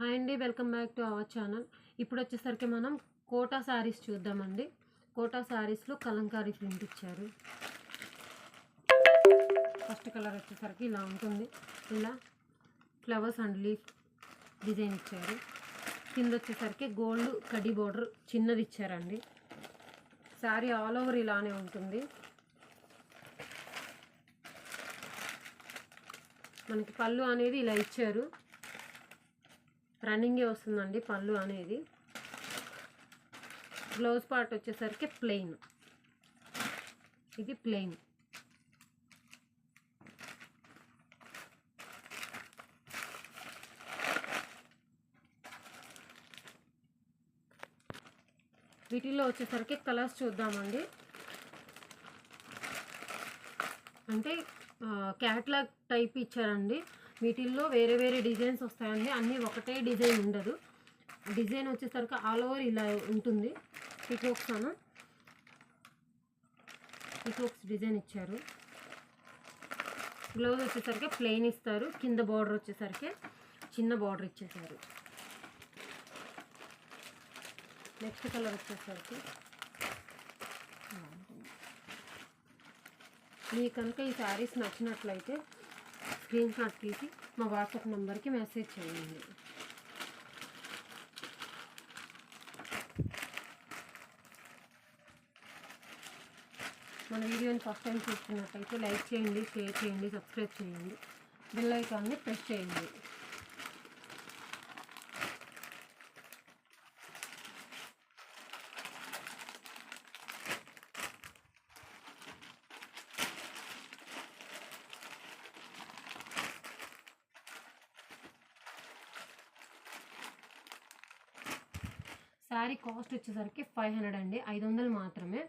Hi అండి, welcome back to our channel. ఇప్పుడు వచ్చేసరికి మనం కోటా శారీస్ చూద్దామండి. కోటా శారీస్లో కలంకారీ ప్రింట్ ఇచ్చారు. ఫస్ట్ కలర్ వచ్చేసరికి ఇలా ఉంటుంది. ఇలా ఫ్లవర్స్ అండ్ లీఫ్ డిజైన్ ఇచ్చారు. కింద వచ్చేసరికి గోల్డ్ కడ్డీ బోర్డర్ చిన్నది ఇచ్చారండి. శారీ ఆల్ ఓవర్ ఇలానే ఉంటుంది. మనకి పళ్ళు అనేది ఇలా ఇచ్చారు. రన్నింగే వస్తుందండి పళ్ళు అనేది. బ్లౌజ్ పార్ట్ వచ్చేసరికి ప్లెయిన్. ఇది ప్లెయిన్. వీటిల్లో వచ్చేసరికి కలర్స్ చూద్దామండి. అంటే క్యాట్లాగ్ టైప్ ఇచ్చారండి. వీటిల్లో వేరే వేరే డిజైన్స్ వస్తాయండి. అన్నీ ఒకటే డిజైన్ ఉండదు. డిజైన్ వచ్చేసరికి ఆల్ ఓవర్ ఇలా ఉంటుంది. పీకాక్స్ డిజైన్ ఇచ్చారు. బ్లౌజ్ వచ్చేసరికి ప్లెయిన్ ఇస్తారు. కింద బార్డర్ వచ్చేసరికి చిన్న బార్డర్ ఇచ్చేసారు. నెక్స్ట్ కలర్ వచ్చేసరికి మీకు కనుక ఈ శారీస్ నచ్చినట్లయితే స్క్రీన్ షాట్ తీసి మా వాట్సాప్ నెంబర్కి మెసేజ్ చేయండి. మన వీడియోని ఫస్ట్ టైం చూస్తున్నట్టయితే లైక్ చేయండి, షేర్ చేయండి, సబ్స్క్రైబ్ చేయండి, బెల్ ఐకాన్ని ప్రెస్ చేయండి. శారీ కాస్ట్ వచ్చేసరికి 500 అండి, 500 మాత్రమే.